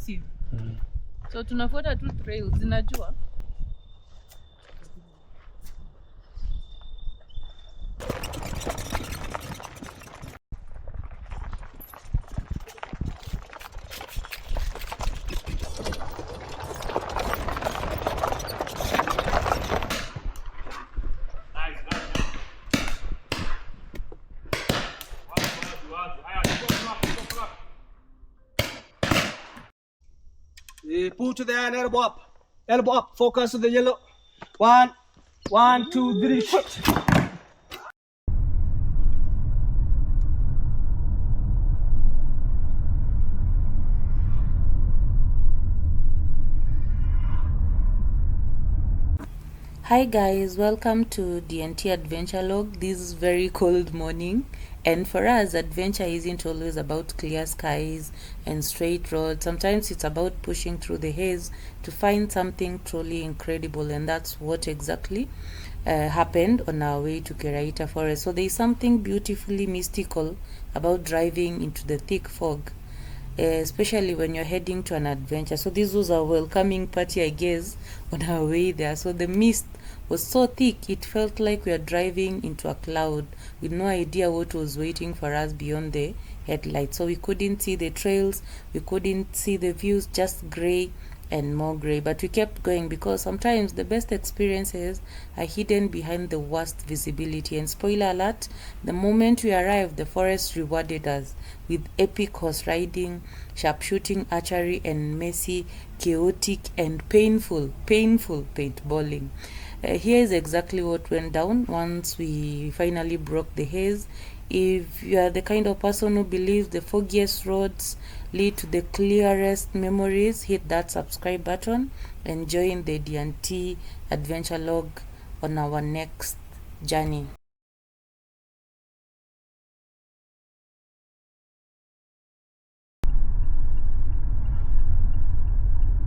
expensive. So tunafuata tu trails zinajua. Pull to the end, elbow up, focus to the yellow. 1, 2, 3, shoot. Hi guys, welcome to DNT Adventure Log. This is very cold morning, and for us adventure isn't always about clear skies and straight roads. Sometimes it's about pushing through the haze to find something truly incredible, and that's what exactly happened on our way to Kereita Forest. So there's something beautifully mystical about driving into the thick fog, especially when you're heading to an adventure. So this was a welcoming party, I guess, on our way there. So the mist was so thick it felt like we were driving into a cloud with no idea what was waiting for us beyond the headlights. So we couldn't see the trails, we couldn't see the views, just gray and more gray. But we kept going because sometimes the best experiences are hidden behind the worst visibility. And spoiler alert, the moment we arrived, the forest rewarded us with epic horse riding, sharpshooting, archery, and messy, chaotic, and painful paintballing. Here is exactly what went down once we finally broke the haze. If you are the kind of person who believes the foggiest roads lead to the clearest memories, hit that subscribe button and join the DNT Adventure Log on our next journey.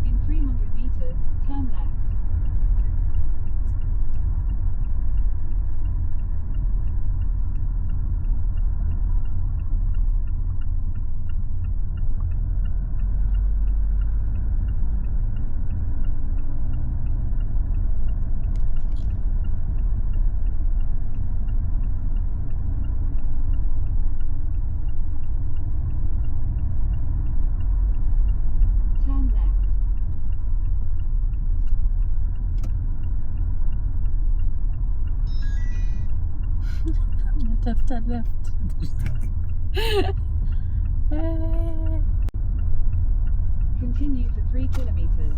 In 300 meters, turn left. After left. Continue for 3 kilometers.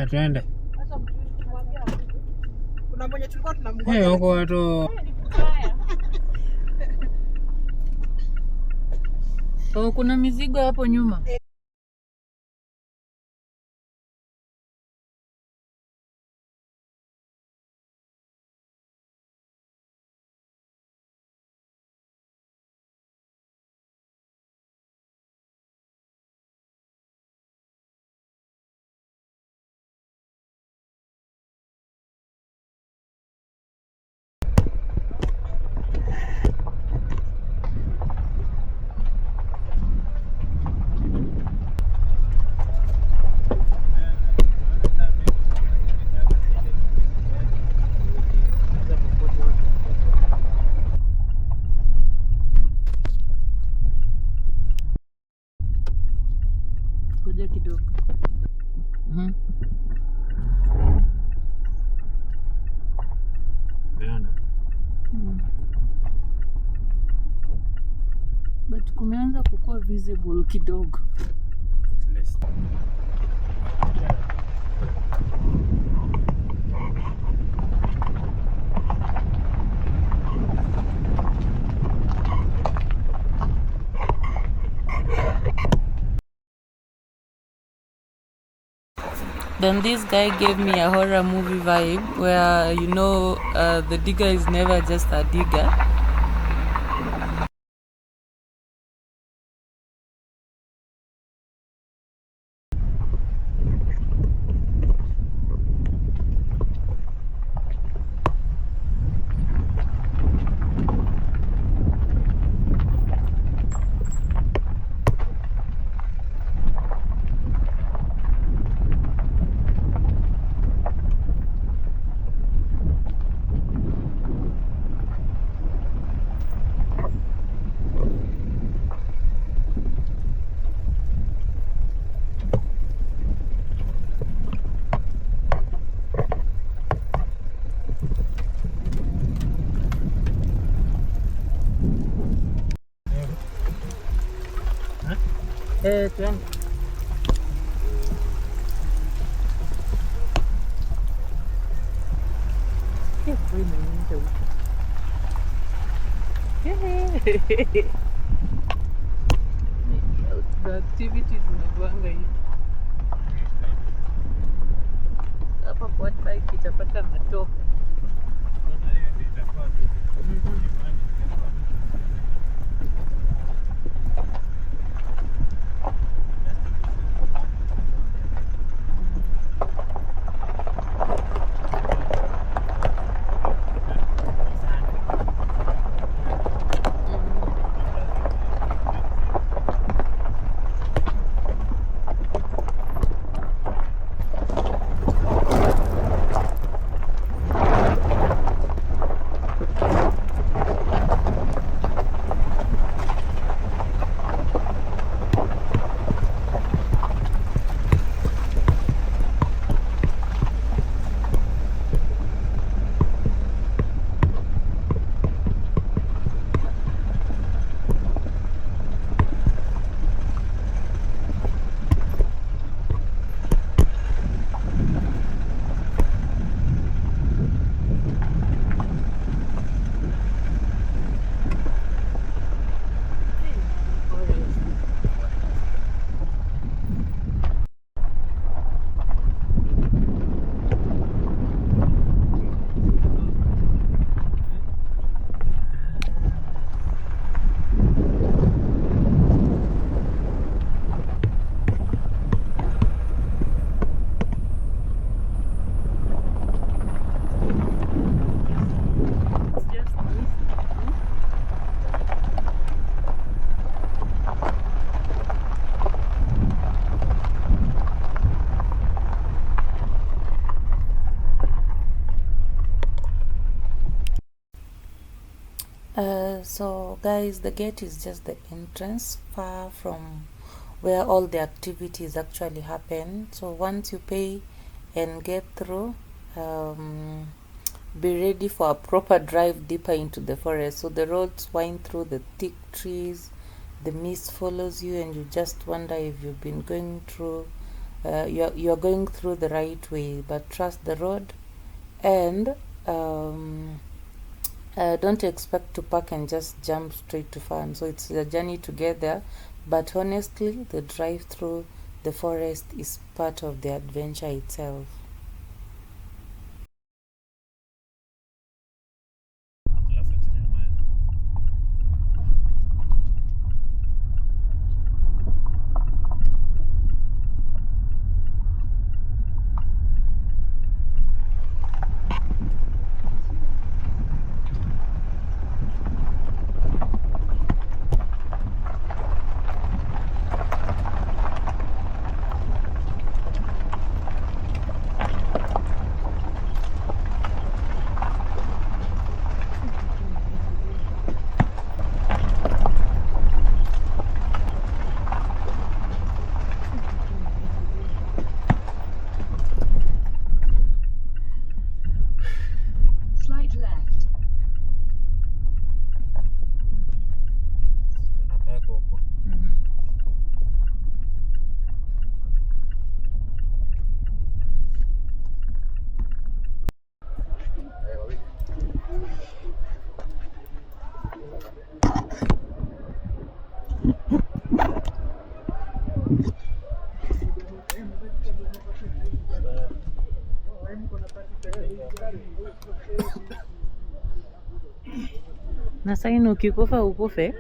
Twende. Kuna mwenye tulikuwa tunamngoja. Huko watu. Oh, kuna mizigo hapo nyuma. Kuja kidogo. But kumeanza kukua visible kidogo. Then this guy gave me a horror movie vibe where, you know, the digger is never just a digger. Twende. The activities zinakuanga hivi. Hapa quadbike itapata matope. So guys, the gate is just the entrance, far from where all the activities actually happen. So once you pay and get through, be ready for a proper drive deeper into the forest. So the roads wind through the thick trees, the mist follows you, and you just wonder if you've been going through you're going through the right way. But trust the road, and don't expect to park and just jump straight to fun. So it's a journey together, but honestly, the drive through the forest is part of the adventure itself. Slight left. Na saini ukikufa ukufe.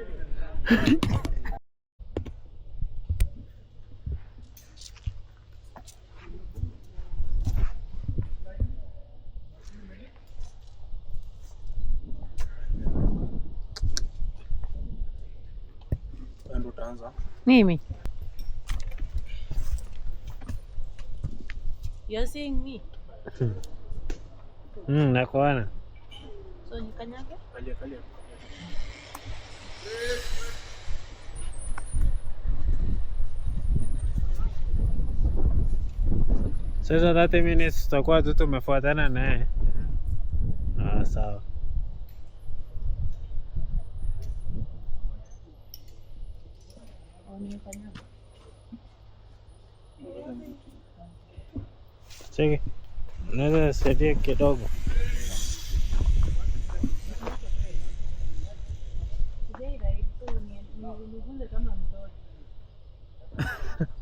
Mimi. You're seeing me? Nakuona. So nikanyage? Kalia. Sasa 30 minutes tutakuwa tu tumefuatana naye. Sawa. Nikanyage. Cheki. Unaweza saidia kidogo.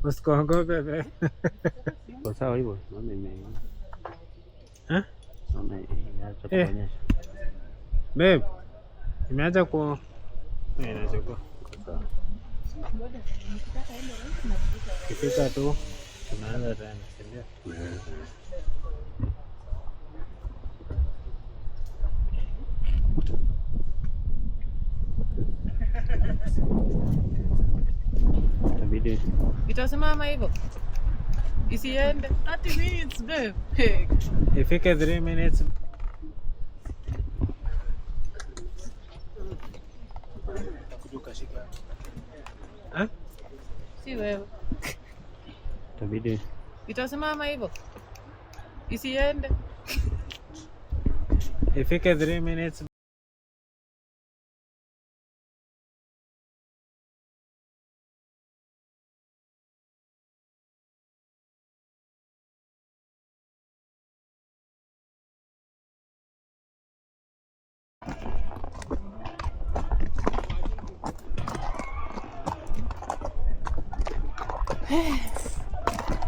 Usikogope be. Kwa sawa hivyo, naona Eh? naona imeacha kuonyesha. Babe. Imeacha ku inachukua. Sawa. Kifika tu tunaanza tena, si ndio? Itabidi Itasimama hivyo. Isiende 30 minutes babe. Hey. Ifike 3 minutes. Eh? Si wewe. itabidi Itasimama hivyo. Isiende. Ifike 3 minutes.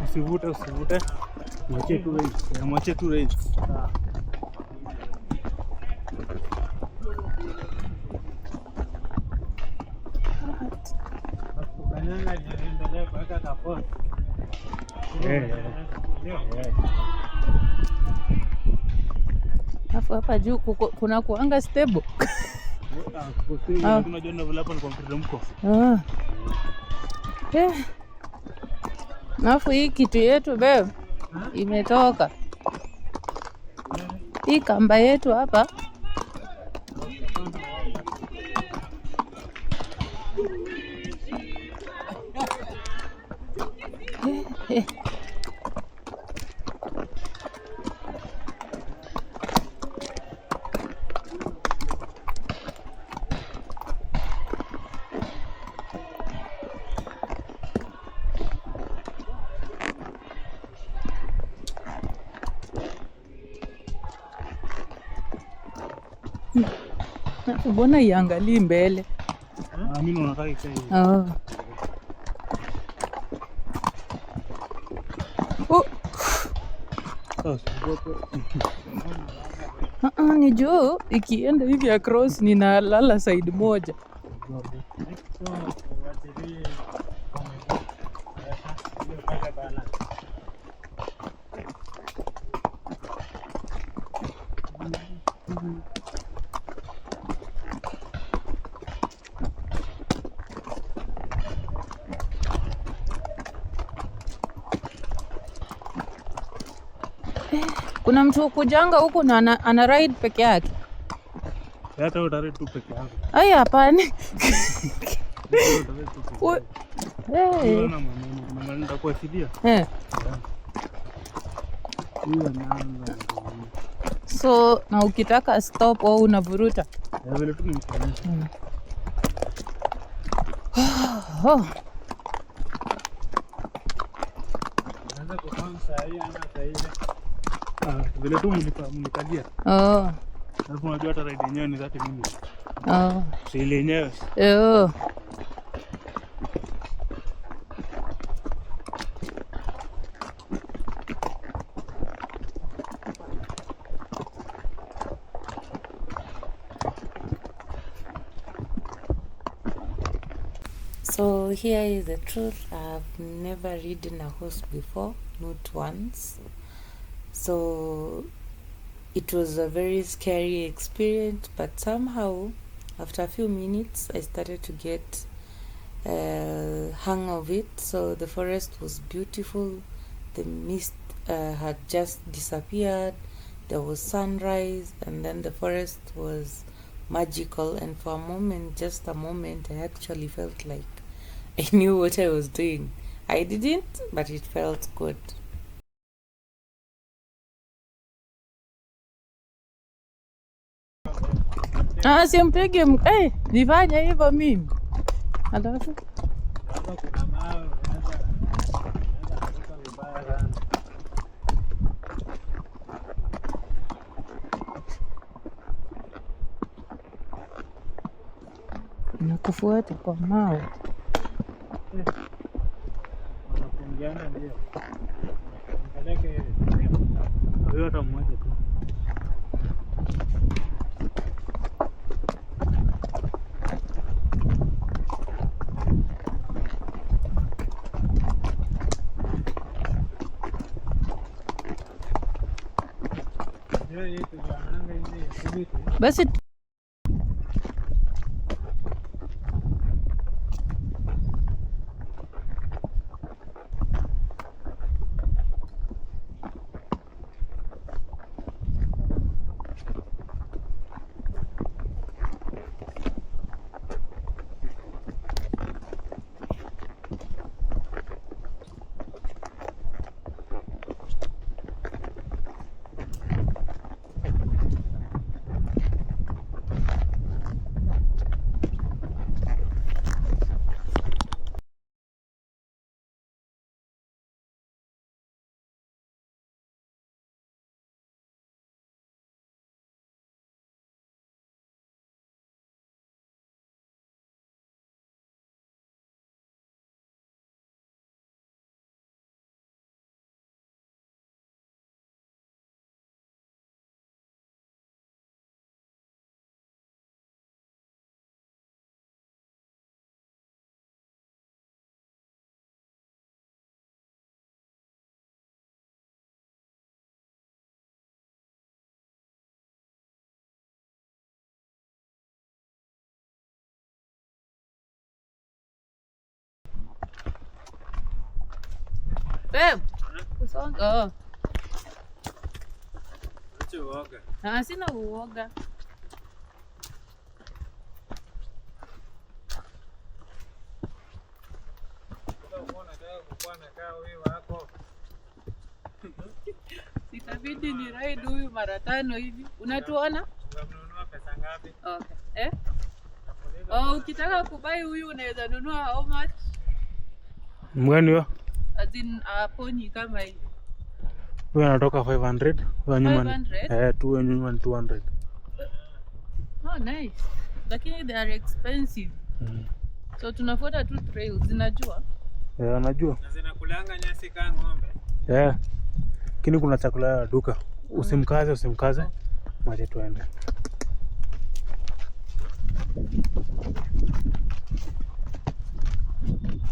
Usivute. Mwachie tu range. Kanyanga jiendelee kuweka kapoti. Alafu hapa juu kuna kuanga stable. Tunajua na vile hapa ni kwa mteremko. Alafu hii kitu yetu babe imetoka. Hii kamba yetu hapa mbona iangalii mbele? Mimi nataka ikae. Ni juu ikienda hivi across ninalala side moja. Kuna mtu kujanga huku na ana ride peke yake. Hata utarudi tu peke yako. Ai hapana. Mama nitakuwa fidia. So na ukitaka stop au unavuruta? Vile tu nimefanya. Anza kufahamu saa hii ana saa ile. Vile tu mnikalia. Alafu unajua hata ride yenyewe ni 30 minutes. Si ile yenyewe. So here is the truth. I've never ridden a horse before, not once. So it was a very scary experience, but somehow after a few minutes I started to get hang of it. So the forest was beautiful, the mist had just disappeared, there was sunrise, and then the forest was magical. And for a moment, just a moment, I actually felt like I knew what I was doing. I didn't, but it felt good. Simpige nifanye hivyo mimi. Alafu vibaya sana. Nakufuata kwa mawe. Wanafungiana ndio. Mpeleke hivi. Huyo hata mmoja tu. Ndio hii tunaananga hizi vitu. Basi babe, usonga. Oh. Acha uoga. Sina uoga. Itabidi ni ride huyu mara 5 hivi. Unatuona? Unamnunua pesa ngapi? Okay. Oh, ukitaka kubai huyu unaweza nunua how much? Mgani huyo? As in pony kama hii. Huyo anatoka 500. Huyo nyuma ni 500? tu huyo nyuma ni 200. Oh, nice. Lakini they are expensive. So tunafuata tu trails, zinajua? Anajua. Na zinakulanga nyasi kama ng'ombe. Lakini kuna chakula ya duka. Usimkaze. Mwache tuende.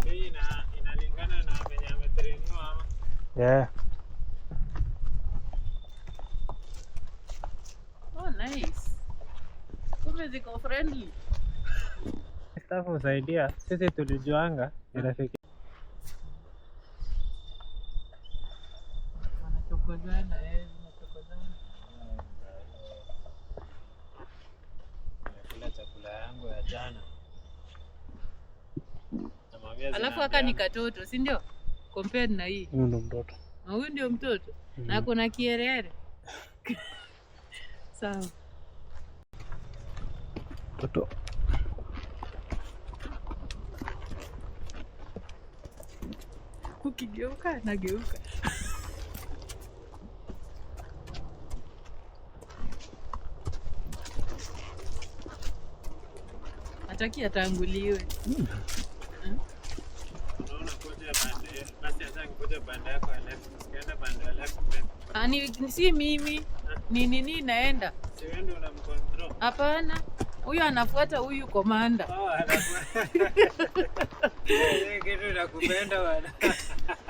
Hii inalingana na venye ametrainiwa ama. Oh, nice. Kumbe ziko friendly. Staff husaidia. Sisi tulijuanga inafika. Wanachokozana. Kula chakula yangu ya jana. Alafu aka ni katoto, si ndio? Compared na hii. Huyu ndo mtoto. Huyu ndio mtoto. Na kuna kierere. Sawa. Mtoto. Ukigeuka nageuka. Hataki atanguliwe. Unaona koja bande. Basi acha ngoja bande yako ya left. Usiende bande ya left. Si mimi. Ni nini naenda? Si wewe ndio unamcontrol. Hapana. Huyu anafuata huyu komanda. Kitu nakupenda bwana.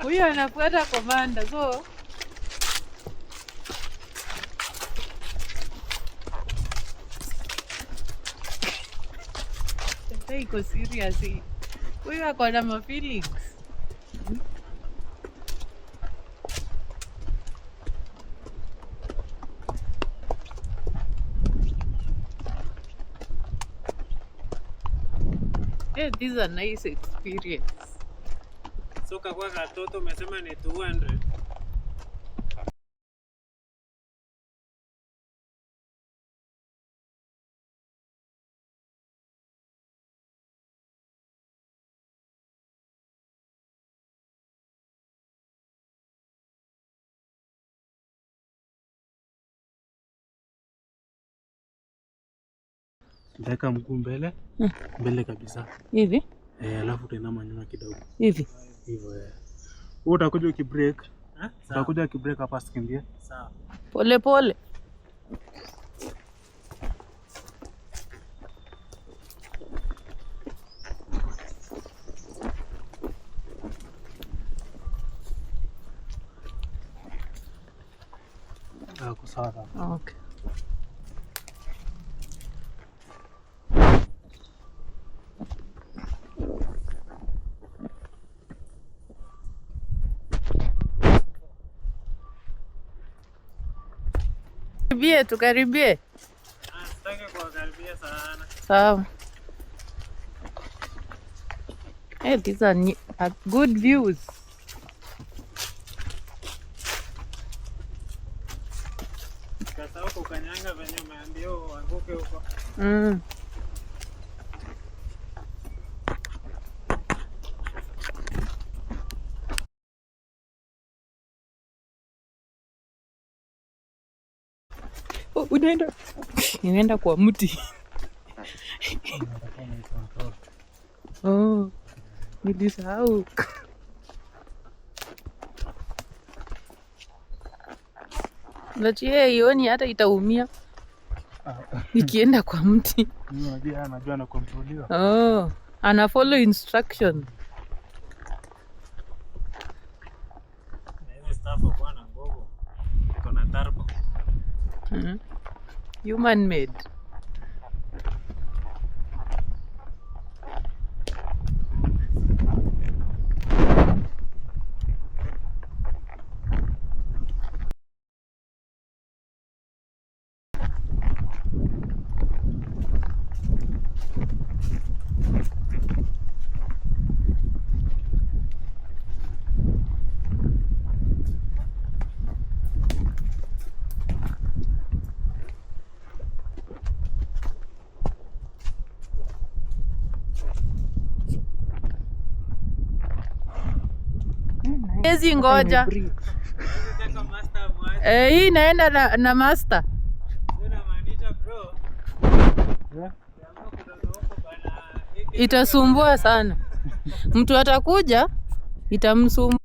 Huyu anafuata komanda. So iko serious. Huyu ako na ma feelings. This is a nice experience. So kwa katoto umesema ni 200. Utaweka mguu mbele, mbele kabisa. Hivi? Alafu utainama nyuma kidogo. Hivi. Hivyo Wewe utakuja ukibreak. Utakuja ukibreak hapa sikimbie. Sawa. Pole pole. Sawa. Okay. Tukaribie. Sitaki kuwakaribia sana. Sawa. Hey, these are good views. Sasa huko kanyanga venye umeambia uanguke huko. Inaenda kwa mti. Oh, nilisahau. Nachie ioni hata itaumia ikienda kwa mti. Anajua na kontroliwa. Oh, ana follow instruction. Hizi staff kwa na nguvu. Iko na turbo. Human made. Hizi ngoja. Hii inaenda na master. Itasumbua sana. Mtu atakuja itamsumbua.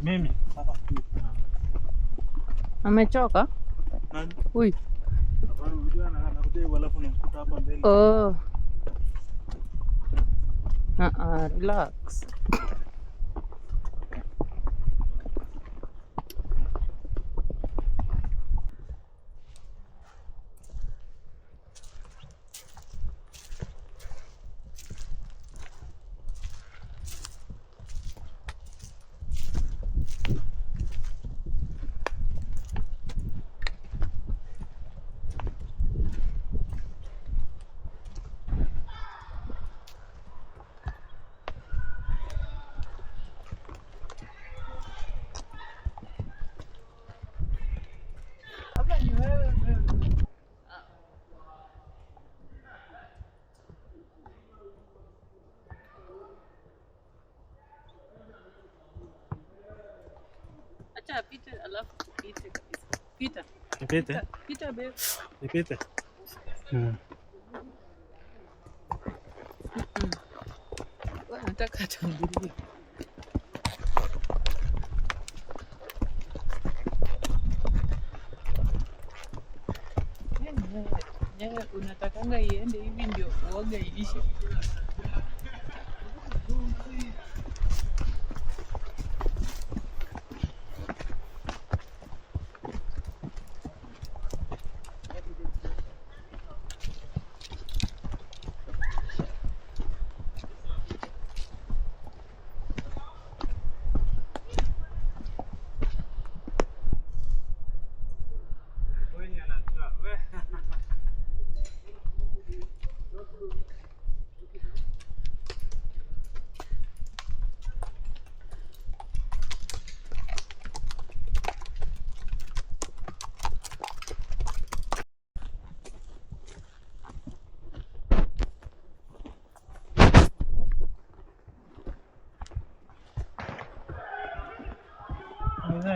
Mimi amechoka. nani? Ui. Hapana, unajua anakuja alafu namkuta hapa mbele. Oh. Relax. Pita alafu tupite kabisa. Pita. Nipite? Pita babe. Nipite? Nataka tangulie. Unatakanga iende hivi ndio uoga iishe.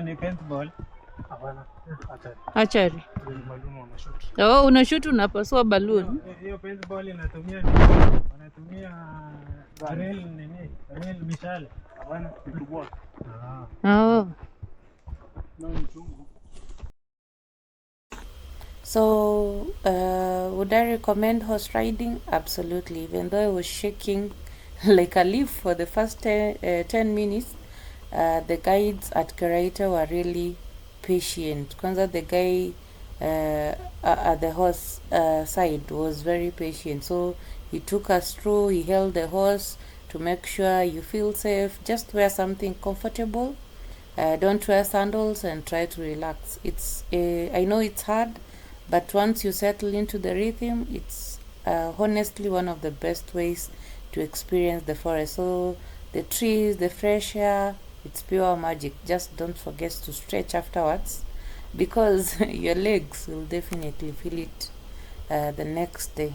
Ni paintball. Hapana. Archery. Balloon wanashoot. Oh, unashoot unapasua balloon. Hiyo paintball wanatumia reel mishale. Hapana, kubwa. Oh. So, would I recommend horse riding? Absolutely. Even though I was shaking like a leaf for the first 10 minutes, the guides at Kereita were really patient. Kwanza, the guy at the horse side was very patient. So, he took us through, he held the horse to make sure you feel safe. Just wear something comfortable. Don't wear sandals and try to relax. I know it's hard, but once you settle into the rhythm, it's honestly one of the best ways to experience the forest. So the trees, the fresh air, it's pure magic. Just don't forget to stretch afterwards, because your legs will definitely feel it the next day.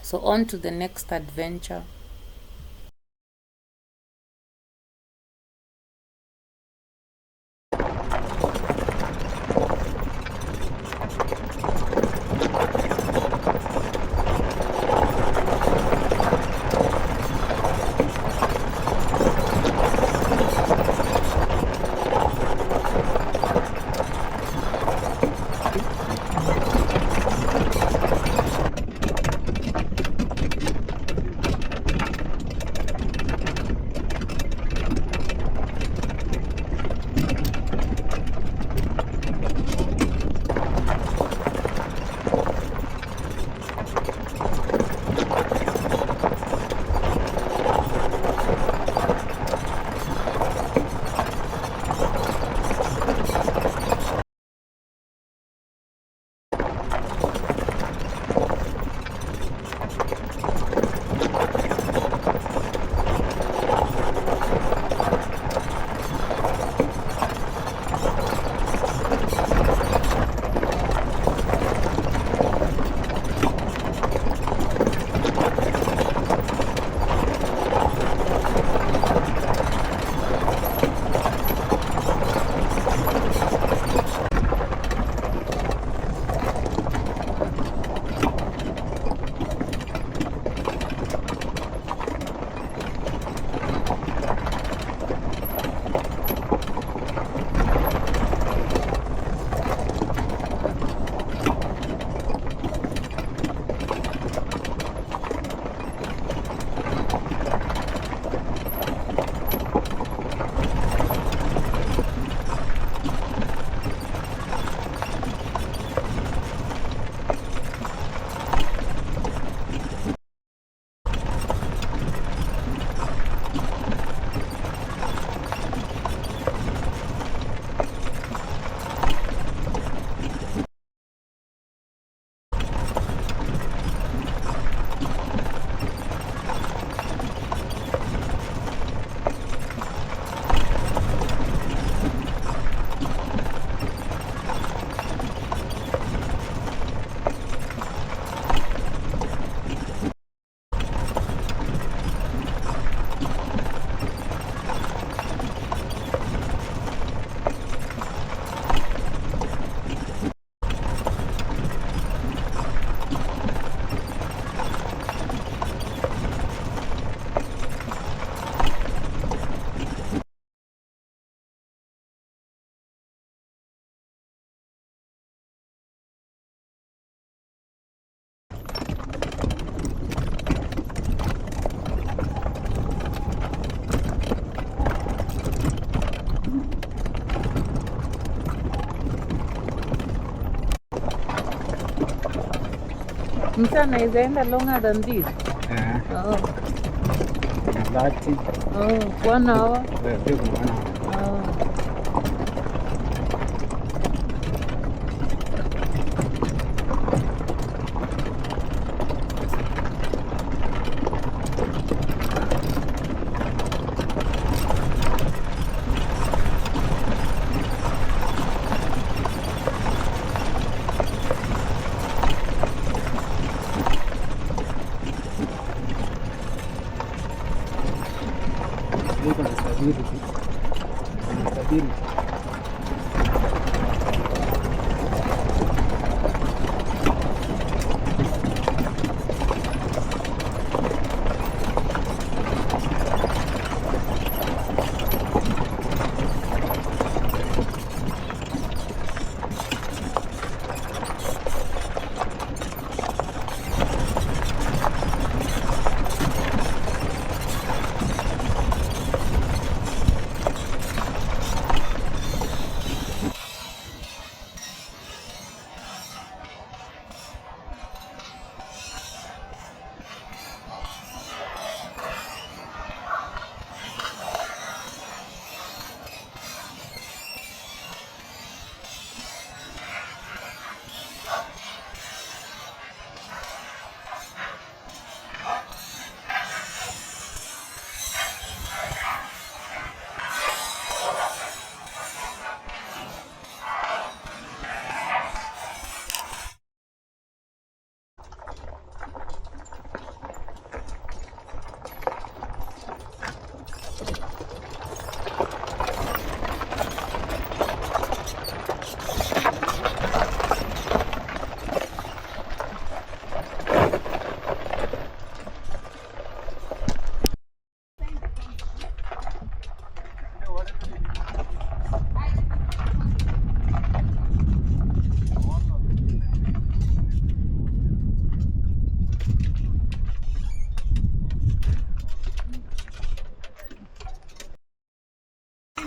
So on to the next adventure. Msa anaweza enda longer than this? Oh. 30. Oh, 1 hour? Pia kuna 1 hour. Oh.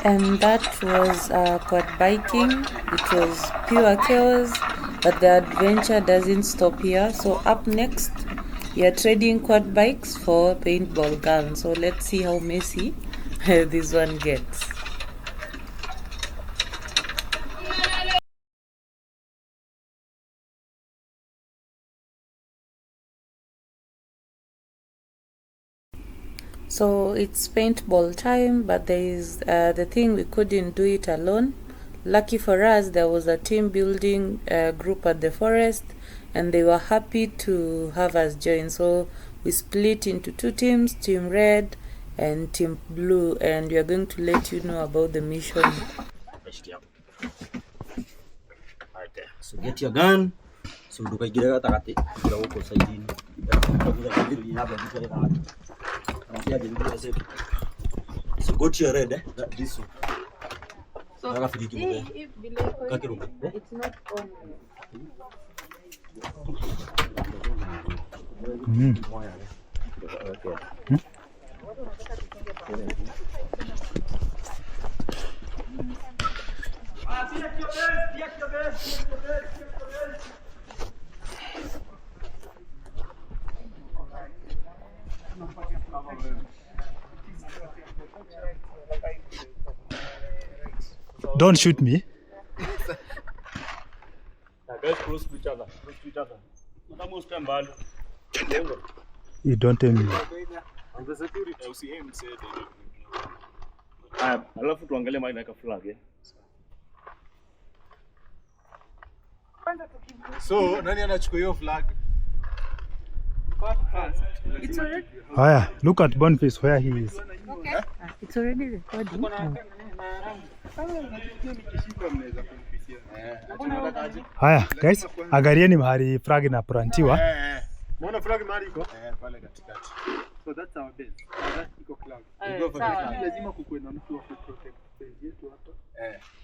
And that was quad biking. It was pure chaos, but the adventure doesn't stop here. So up next, we are trading quad bikes for paintball guns. So let's see how messy this one gets. So it's paintball time, but there is the thing, we couldn't do it alone. Lucky for us, there was a team building group at the forest, and they were happy to have us join. So we split into 2 teams, Team Red and Team Blue, and we are going to let you know about the mission. So get your gun. So do kagira takati. Kila uko saidini. So go to your red, this one. So it's not on. Don't shoot me. Guys, close to each other. Close to each other. You don't aim me. And the security, you see him say alafu tuangalie mahali naweka flag eh. So, nani anachukua hiyo flag? It's already. Haya, look at Boniface where he is. Okay. It's already recording. Haya, guys, angalieni mahali flag inaprantiwa. Mbona flag mahali iko? Pale katikati. So that's our base. That's iko flag. Lazima kukuwe na mtu wa kuprotect base yetu hapa.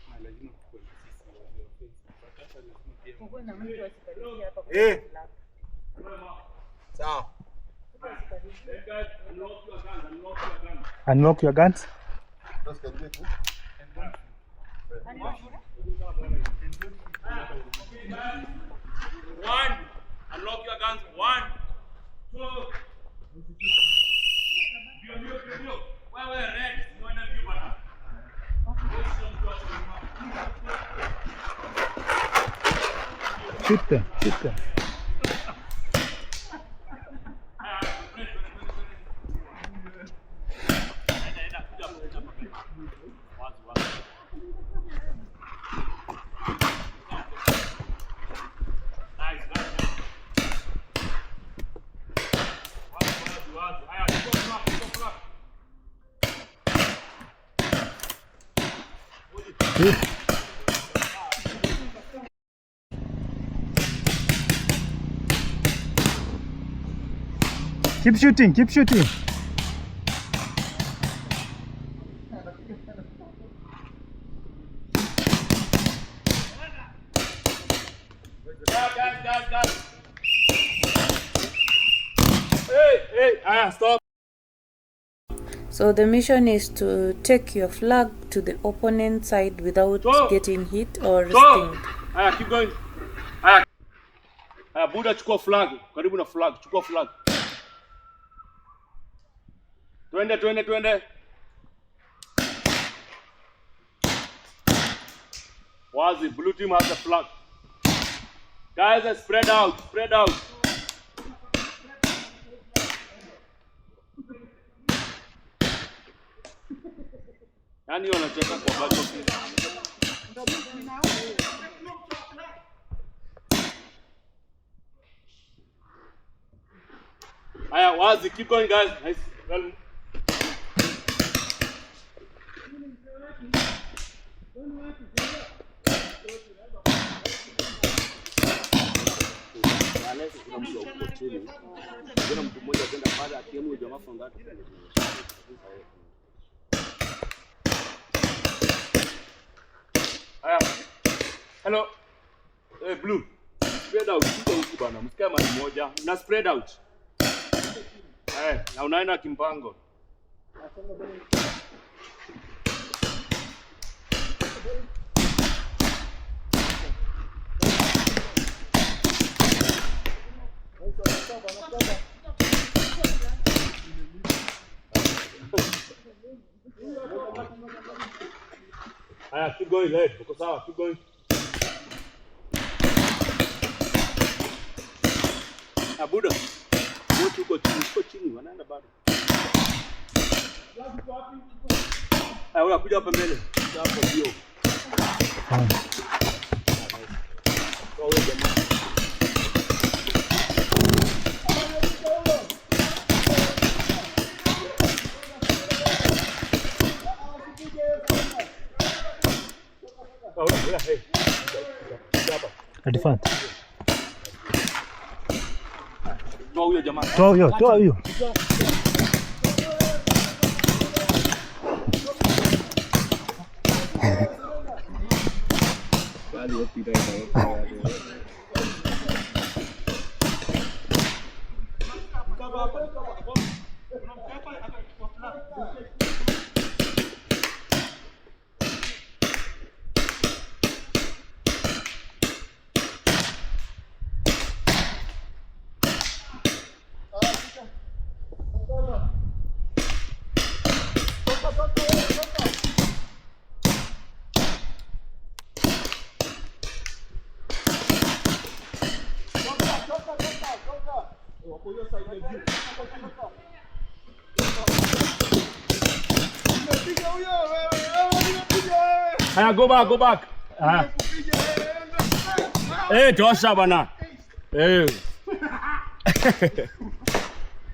Na lazima kukuwe na sisi wa kukuwe na mtu asikaribie hapa kwa flag. Sawa. Unlock your guns. One. Unlock your guns. One. Shoot them. Keep shooting. Guys. Hey, stop. So the mission is to take your flag to the opponent side without getting hit or stinged. Keep going. Buda, chukua flag. Karibu na flag. Chukua flag. Twende. Wazi, blue team has the flag. Guys, spread out. Nani wanacheka kwa battlefield? Aya, wazi, keep going guys. Nice. Well. Hello. Hey, blue. Spread out. Sika huku bana. Msikia mali moja. Na spread out. Na unaenda kimpango. Keep going, lad. Uko sawa, keep going. Buda. Wote uko chini, wanaenda bado. Wewe kuja hapa mbele. Hapo ndio. Advance. Toa huyo jamaa. Toa huyo. Go back. Tosha bana.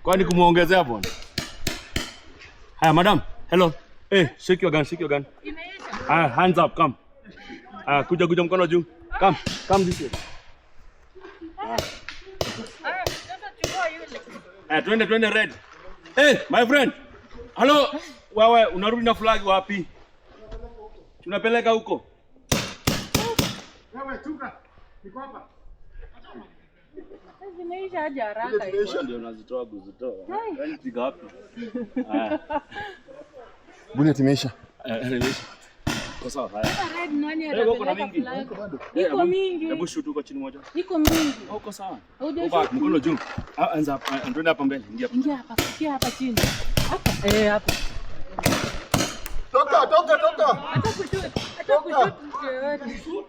Kwani kumuongezea bwana? Madam. Hello. Shake your gun. Hands up, come. Kuja mkono juu. Come this way. Twende red. My friend. Hello. Wewe unarudi na flag wapi? Tunapeleka huko. Wewe tuka. Niko hapa. Zimeisha haja haraka hiyo. Zimeisha ndio unazitoa kuzitoa. Yaani piga wapi? Buni timeisha. Imeisha. Kwa sawa haya. Red nani atapeleka flag? Iko mingi. Hebu shoot huko chini moja. Iko mingi. Uko sawa. Hujashuka. Mkono juu. Anza hapa. Twende hapa mbele. Ingia hapa. Sikia hapa chini. Hapa. Hapa. Toka. Acha kushoot.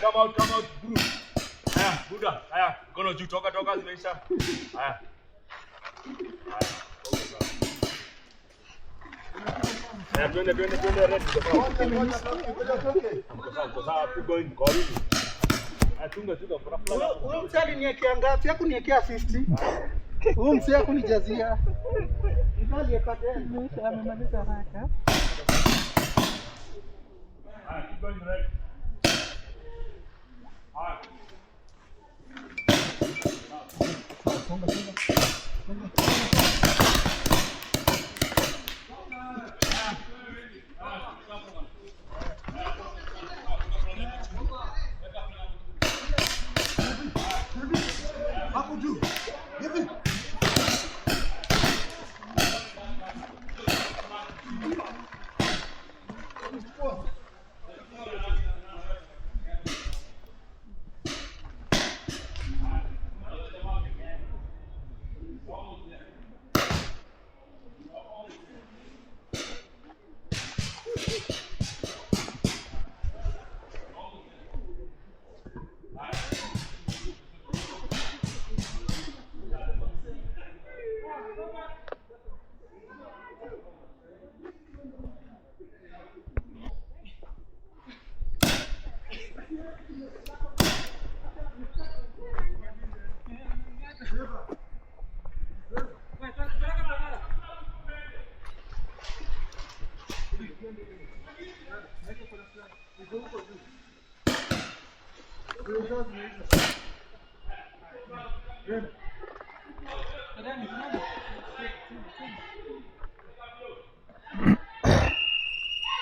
Come out, group. Buddha. Kono juu, toka zimeisha. Twende red. Keep going, Cory. Tunga, Huyo msali niekea ngapi? Yako niekea 50. Huyo msali kunijazia. Ngali epateni. Amemaliza haraka. Keep going red.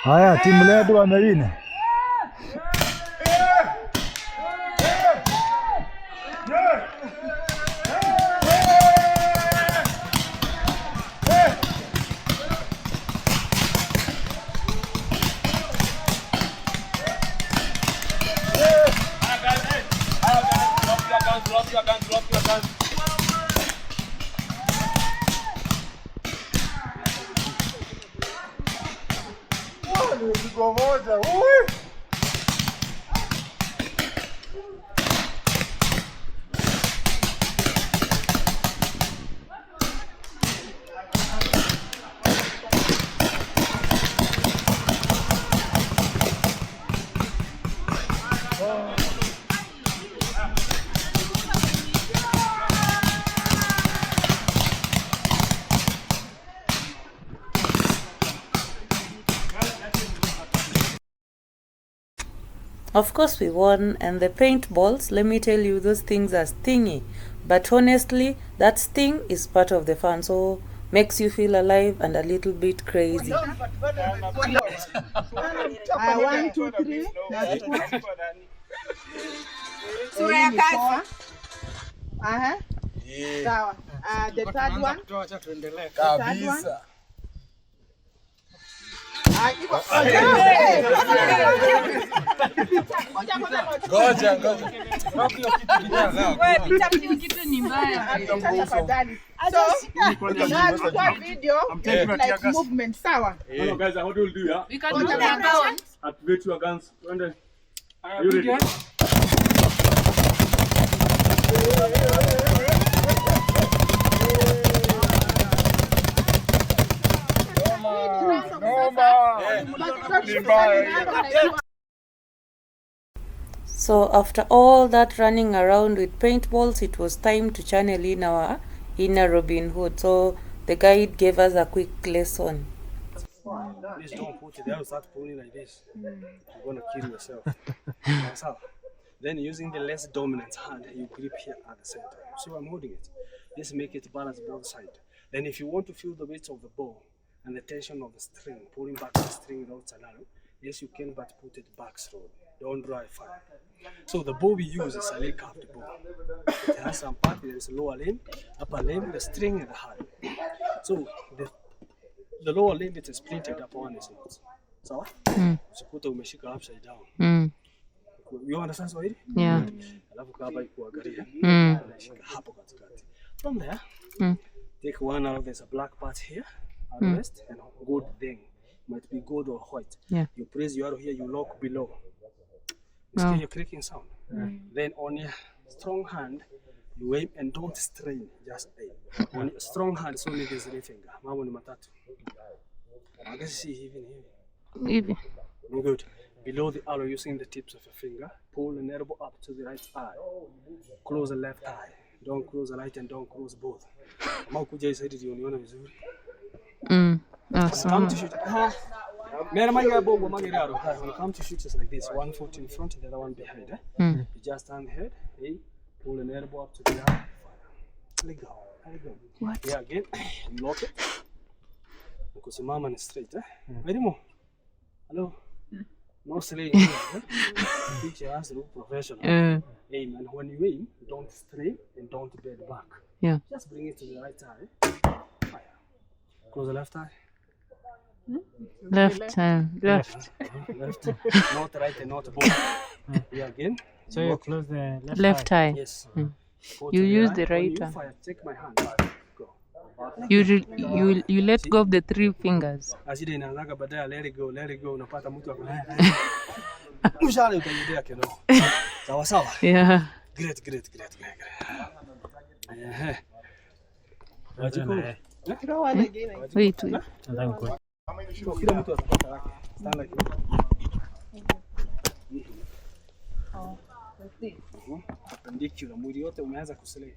Haya, timu letu wamewina. Drop your guns. Ficou moja. Of course we won, and the paintballs, let me tell you, those things are stingy. But honestly, that sting is part of the fun, so makes you feel alive and a little bit crazy. 1, 2, 3. Sura ya kazi. Sawa. The third one. Kabisa. Ngoja. Wewe pita kitu ni mbaya. Tafadhali. Nachukua video like movement, sawa? Hello guys, how do you do ya? We can do the account. Activate your guns. Are you ready? So after all that running around with paintballs, it was time to channel in our inner Robin Hood. So the guide gave us a quick lesson. Please don't put it there, start pulling like this. You're gonna kill yourself. Then using the less dominant hand, you grip here at the center. See I'm holding it. This make it balance both sides. Then if you want to feel the weight of the bow and the tension of the string, pulling back the string without alarm, yes you can, but put it back slowly. Don't drive fire. So the bow we use is a leg carved bow. It has some part, there is a lower limb, upper limb, the string and the hand. So the lower limb it is printed, upper one is not. So usikuta umeshika upside down. You understand Swahili? Yeah. Alafu kaba ikuangalia. Unashika hapo katikati. From there, take one out. There's a black part here, rest, and gold thing. Might be gold or white. Yeah. You press your arrow here, you lock below. You hear your creaking sound. Then on your strong hand, you aim and don't strain, just aim. On your strong hand, so there's three finger. Mambo ni matatu. I can see even. Good. Below the arrow, using the tips of your finger, pull an elbow up to the right eye. Close the left eye. Don't close the right and don't close both. Kama ukuja isaidi jioniona vizuri. Come to shoot. Mera manga bombo manga arrow. When you come to shoot just like this, one foot in front and the other one behind. You just turn the head, pull an elbow up to the eye, fire. Let go. Let go. What? Yeah, again. Lock it. Kusimama ni straight. Ready mo? Hello. No slaying. Teach your hands to look professional. Aim, and when you aim, don't strain and don't bend back. Yeah. Just bring it to the right eye. Fire. Close the left eye. Left. Left. Not right and not both. Yeah, again. So you close the Left eye. Yes. You use the right When eye. you fire, take my hand. Go. You let go of the three fingers. Aside inaanzaga baadaye let it go unapata mtu akona. Mshale utaendea kidogo. Sawa sawa. Yeah. Great. Wait. Kila mtu atapata yake. Stand like perpendicular, mwili yote umeanza kuslay.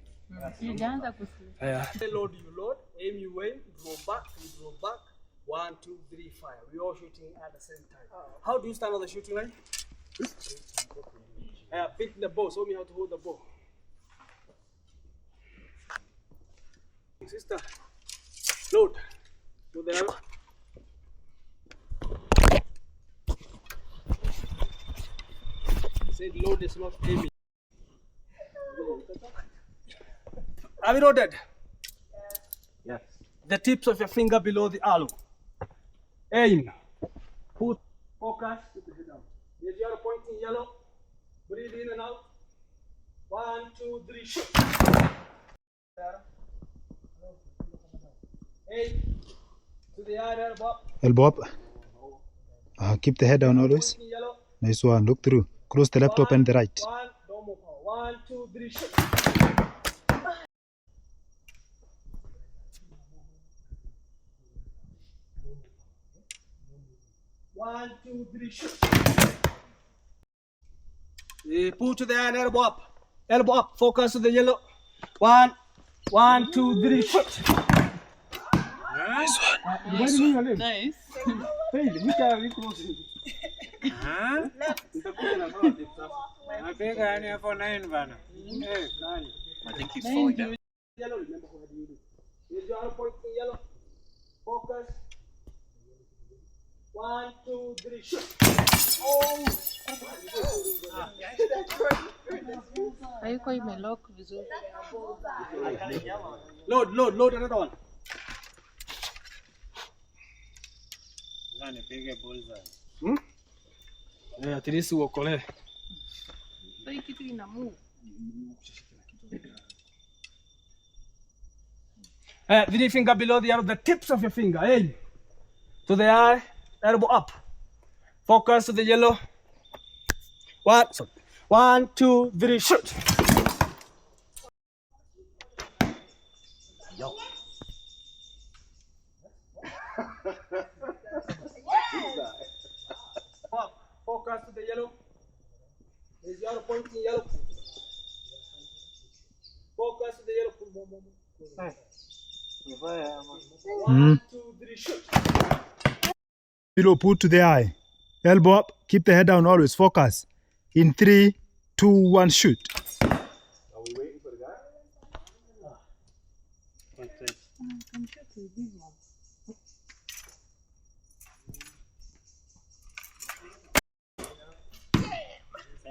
Sijaanza kuslay. Load, aim, you aim, draw back, you draw back. 1, 2, 3, fire. We all shooting at the same time. How do you stand on the shooting line? Pick the bow. Show me how to hold the bow. Sister, load. Load the arrow. Said load is not aiming. Have you loaded? Yes. The tips of your finger below the arrow. Aim. Put focus. Put the head out. There's your pointing yellow. Breathe in and out. 1, 2, 3, shoot. Aim. To the eye, elbow up. Elbow up. Keep the head down always. Pointing yellow. Nice one. Look through. Close the left open the right. 1, don't move. 1, 2, 3, shoot. One, two, three, shoot. Pull to the hand, elbow up. Elbow up, focus to the yellow. 1, 2, 3, shoot. Nice one. Nice. I think he's falling down. Yellow, remember what you do. Here's your arrow pointing yellow. Focus. 1, 2, 3, shoot. Oh! Haiko imelock vizuri. Load another one. Yeah, at least uokolee. Hii kitu ina move. Three finger below the arrow, the tips of your finger. Aim. To the eye, elbow up. Focus to the yellow. 1, 2, 3, shoot. Yo. Focus to the yellow. Is your pointing yellow? Focus to the yellow. Pull more. 1, 2, 3, shoot. Below, put to the eye. Elbow up. Keep the head down always. Focus. In 3, 2, 1, shoot. Are we waiting for the guy?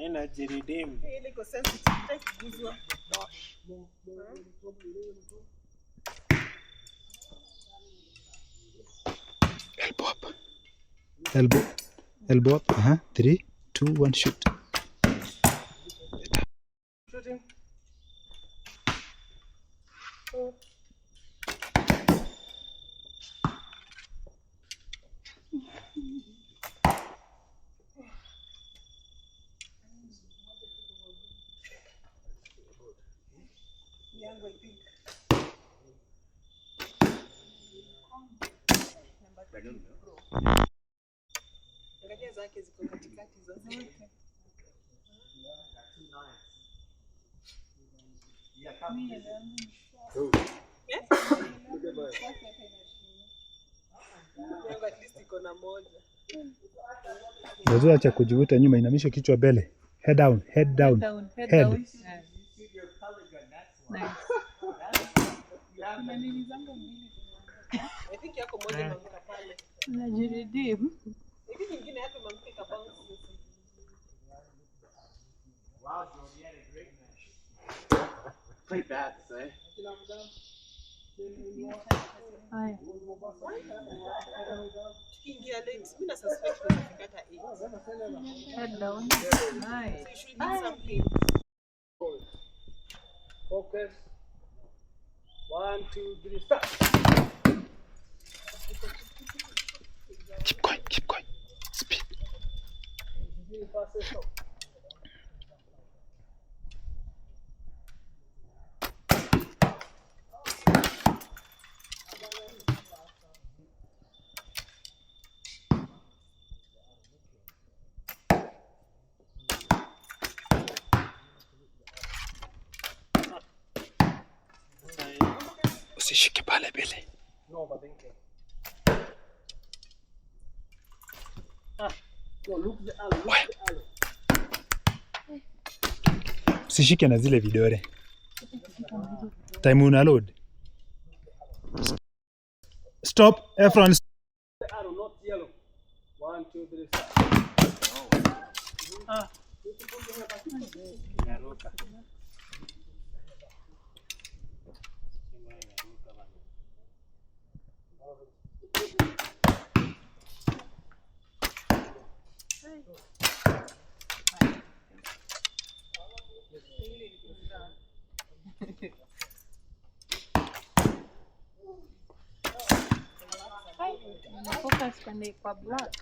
Energy redeem. Elbow up. Elbow up. 3, 2, 1, shoot. Shooting. Unajua cha kujivuta nyuma, inamisha kichwa mbele. Head down, head down. Head Head. down. Najiredeem. Play bad, say. Haya. Head down. Nice. Focus. 1, 2, 3, start. Keep going, keep going. Speed. Usishike pale mbele. No overthinking. So look the arrow, look the arrow. Usishike na zile vidole. Time una load. Stop, Efron. The arrow, not yellow. 1, 2, 3, start. Focus kwenye kwa black.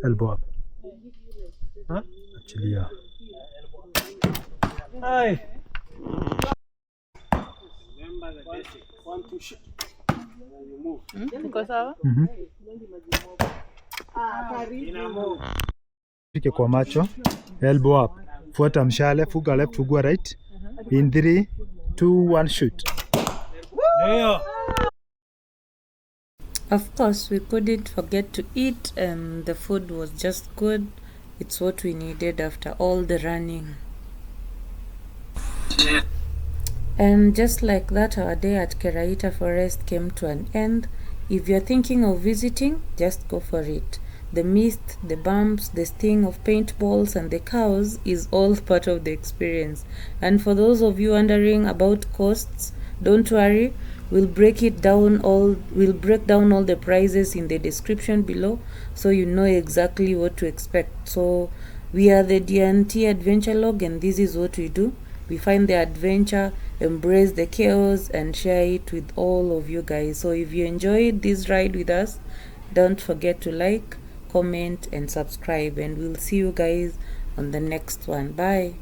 Elbow up. Achilia. Hi. Remember the basic. 1, 2, shoot. Then you move. Uko sawa? Shike kwa macho. Elbow up. Fuata mshale, fuga left, fugua right. In 3, 2, 1, shoot. Yeah. Of course, we couldn't forget to eat, and the food was just good. It's what we needed after all the running. And just like that, our day at Kereita Forest came to an end. If you're thinking of visiting, just go for it. The mist, the bumps, the sting of paintballs and the cows is all part of the experience. And for those of you wondering about costs, don't worry. We'll break down all the prices in the description below, so you know exactly what to expect. So we are the DNT Adventure Log, and this is what we do. We find the adventure, embrace the chaos, and share it with all of you guys. So if you enjoyed this ride with us, don't forget to like, comment, and subscribe, and we'll see you guys on the next one. Bye.